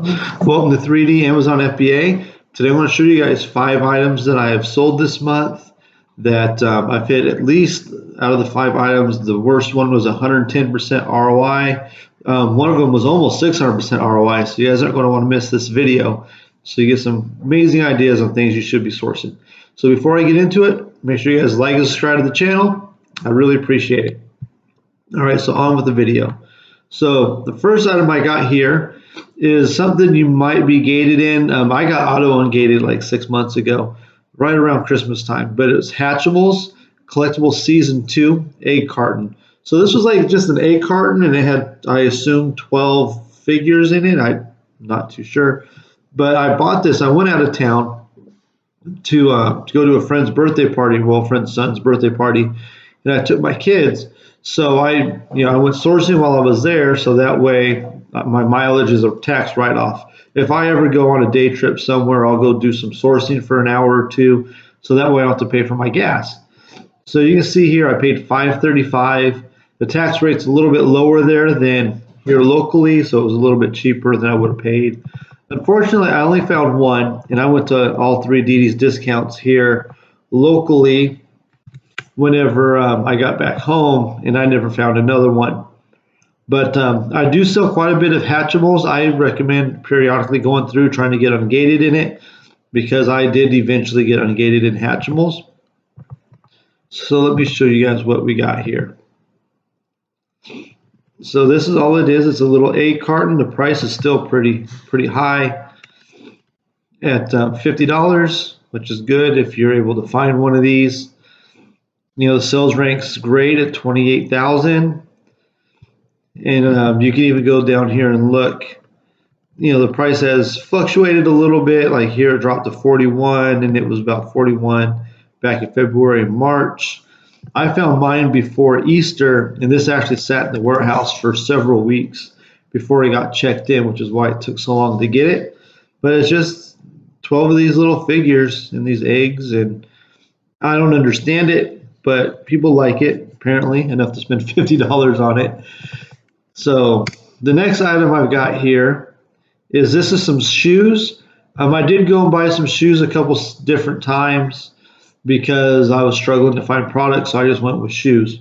Welcome to 3D Amazon FBA. Today I want to show you guys 5 items that I have sold this month that I've hit at least out of the 5 items. The worst one was 110% ROI. One of them was almost 600% ROI, so you guys aren't going to want to miss this video. So you get some amazing ideas on things you should be sourcing. So before I get into it, make sure you guys like and subscribe to the channel. I really appreciate it. All right, so on with the video. So the first item I got here is something you might be gated in. I got auto ungated like 6 months ago, right around Christmas time, but it was Hatchables Collectible Season 2 egg carton. So this was like just an egg carton, and it had, I assume, 12 figures in it. I'm not too sure, but I bought this. I went out of town to go to a friend's birthday party, well, a friend's son's birthday party, and I took my kids. So I went sourcing while I was there, so that way my mileage is a tax write-off. If I ever go on a day trip somewhere, I'll go do some sourcing for an hour or two, so that way I don't have to pay for my gas. So you can see here I paid $5.35. The tax rate's a little bit lower there than here locally, so it was a little bit cheaper than I would have paid. Unfortunately, I only found one, and I went to all 3 DD's discounts here locally whenever I got back home, and I never found another one. But I do sell quite a bit of Hatchables. I recommend periodically going through trying to get ungated in it, because I did eventually get ungated in Hatchables. So let me show you guys what we got here. So this is all it is. It's a little egg carton. The price is still pretty high at $50, which is good if you're able to find one of these. The sales rank's great at 28,000, and you can even go down here and look. The price has fluctuated a little bit. Like here, it dropped to 41, and it was about 41 back in February and March. I found mine before Easter, and this actually sat in the warehouse for several weeks before it got checked in, which is why it took so long to get it. But it's just 12 of these little figures and these eggs, and I don't understand it, but people like it, apparently, enough to spend $50 on it. So the next item I've got here is some shoes. I did go and buy some shoes a couple different times because I was struggling to find products, so I just went with shoes.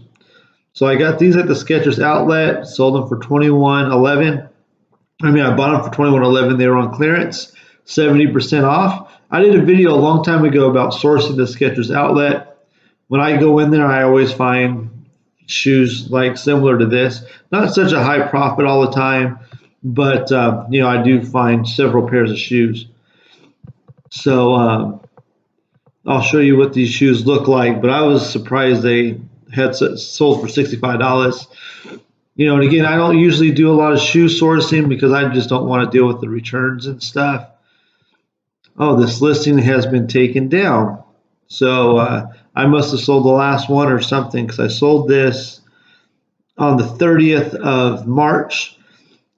So I got these at the Skechers outlet, sold them for $21.11. I bought them for $21.11. They were on clearance, 70% off. I did a video a long time ago about sourcing the Skechers outlet. When I go in there, I always find shoes like similar to this. Not such a high profit all the time, but I do find several pairs of shoes. So I'll show you what these shoes look like, but I was surprised they had sold for $65. And again, I don't usually do a lot of shoe sourcing because I just don't want to deal with the returns and stuff. Oh, this listing has been taken down. So I must have sold the last one or something, because I sold this on the 30th of March.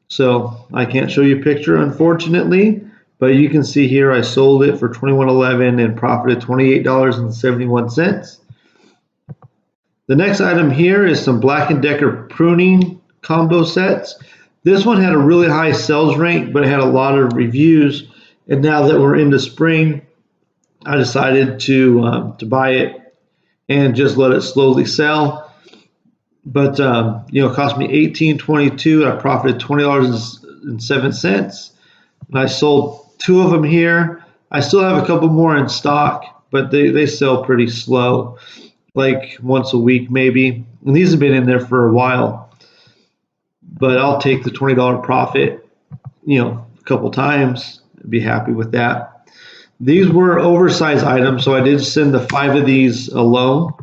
So I can't show you a picture, unfortunately, but you can see here I sold it for $21.11 and profited $28.71. The next item here is some Black & Decker pruning combo sets. This one had a really high sales rank, but it had a lot of reviews. And now that we're into spring, I decided to buy it and just let it slowly sell. But it cost me $18.22. I profited $20.07, and I sold 2 of them here. I still have a couple more in stock, but they sell pretty slow, like once a week maybe. And these have been in there for a while, but I'll take the $20 profit, a couple times. I'd be happy with that. These were oversized items, so I did send the 5 of these alone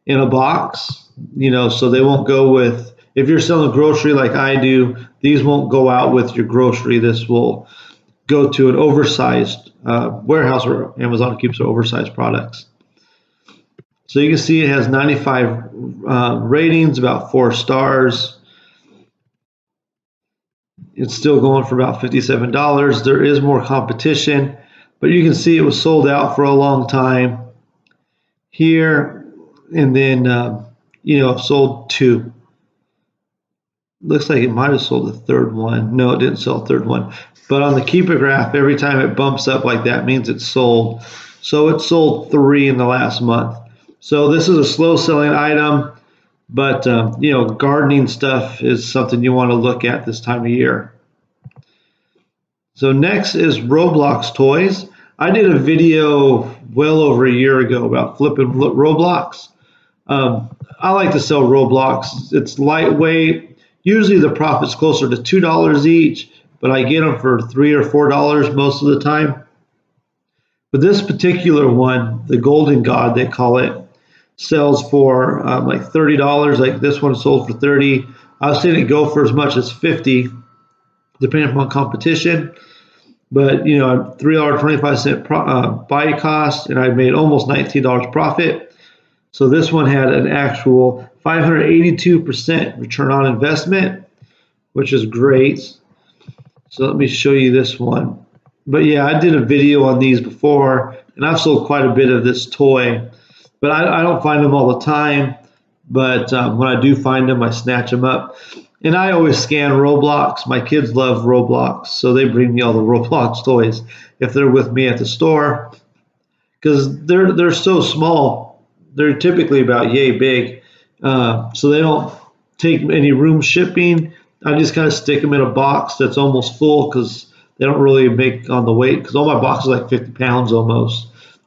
in a box, so they won't go with, if you're selling grocery like I do, these won't go out with your grocery. This will go to an oversized warehouse where Amazon keeps their oversized products. So you can see it has 95 ratings, about 4 stars. It's still going for about $57. There is more competition, but you can see it was sold out for a long time here, and then sold 2. looks like it might have sold the third one. No, it didn't sell the third one. But on the keeper graph, every time it bumps up like that means it's sold. So it sold 3 in the last month. So this is a slow selling item, but gardening stuff is something you want to look at this time of year. So next is Roblox Toys. I did a video well over a year ago about flipping Roblox. I like to sell Roblox. It's lightweight. Usually the profit's closer to $2 each, but I get them for $3 or $4 most of the time. But this particular one, the Golden God, they call it, sells for like $30. Like this one sold for 30. I've seen it go for as much as 50, depending upon competition. But $3.25 buy cost, and I made almost $19 profit. So this one had an actual 582% return on investment, which is great. So let me show you this one. But yeah, I did a video on these before, and I've sold quite a bit of this toy. But I don't find them all the time. But when I do find them, I snatch them up. And I always scan Roblox. My kids love Roblox, so they bring me all the Roblox toys if they're with me at the store, because they're so small. They're typically about yay big, so they don't take any room shipping. I just kind of stick them in a box that's almost full because they don't really make on the weight, because all my boxes are like 50 pounds almost.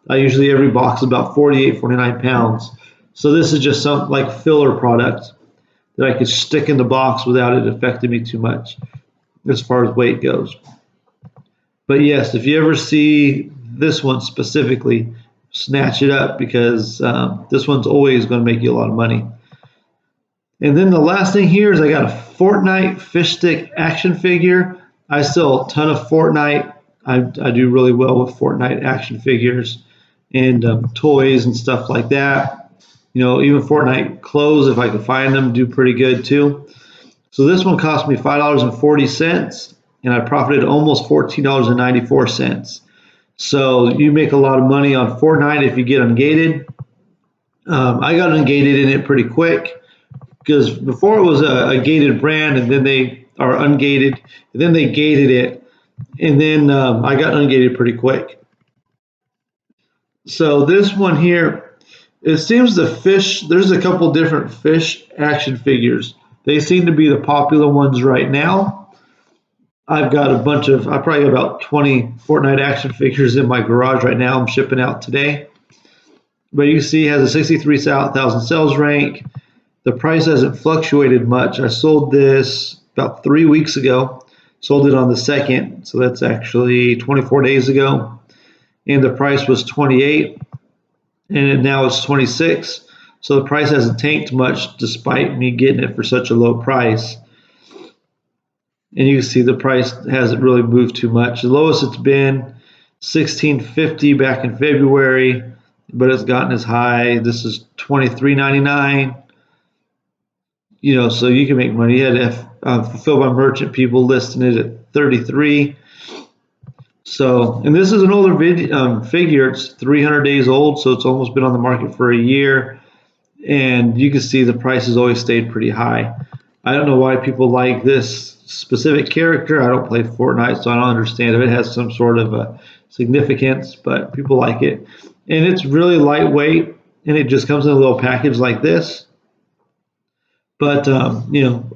Usually every box is about 48, 49 pounds. So this is just some like filler product that I could stick in the box without it affecting me too much as far as weight goes. But yes, if you ever see this one specifically, snatch it up, because this one's always going to make you a lot of money. And then the last thing here is I got a Fortnite fish stick action figure. I sell a ton of Fortnite. I do really well with Fortnite action figures and toys and stuff like that. Even Fortnite clothes, if I can find them, do pretty good too. So this one cost me $5.40, and I profited almost $14.94. So you make a lot of money on Fortnite if you get ungated. I got ungated in it pretty quick, because before it was a gated brand, and then they are ungated, and then they gated it, and then I got ungated pretty quick. So this one here, it seems there's a couple different fish action figures. They seem to be the popular ones right now. I've got I probably got about 20 Fortnite action figures in my garage right now. I'm shipping out today. But you can see it has a 63,000 sales rank. The price hasn't fluctuated much. I sold this about 3 weeks ago. Sold it on the 2nd, so that's actually 24 days ago. And the price was 28, and now it's 26. So the price hasn't tanked much despite me getting it for such a low price. And you can see the price hasn't really moved too much. The lowest it's been $16.50 back in February, but it's gotten as high. This is $23.99. So you can make money. You had Fulfilled by Merchant people listing it at $33. So, and this is an older figure. It's 300 days old, so it's almost been on the market for a year. And you can see the price has always stayed pretty high. I don't know why people like this specific character. I don't play Fortnite, so I don't understand if it has some sort of a significance, but people like it. And it's really lightweight, and it just comes in a little package like this. But,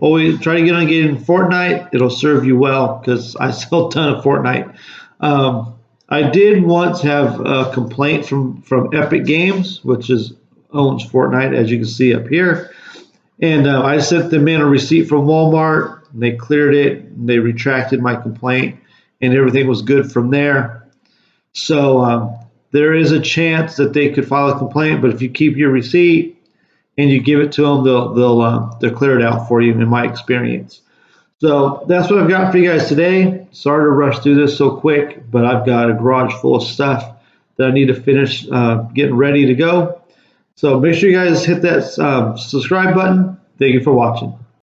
always try to get on in Fortnite. It'll serve you well, because I sell a ton of Fortnite. I did once have a complaint from Epic Games, which owns Fortnite, as you can see up here. And I sent them in a receipt from Walmart. And they cleared it. And they retracted my complaint, and everything was good from there. So there is a chance that they could file a complaint, but if you keep your receipt and you give it to them, they'll clear it out for you, in my experience. So that's what I've got for you guys today. Sorry to rush through this so quick, but I've got a garage full of stuff that I need to finish getting ready to go. So make sure you guys hit that subscribe button. Thank you for watching.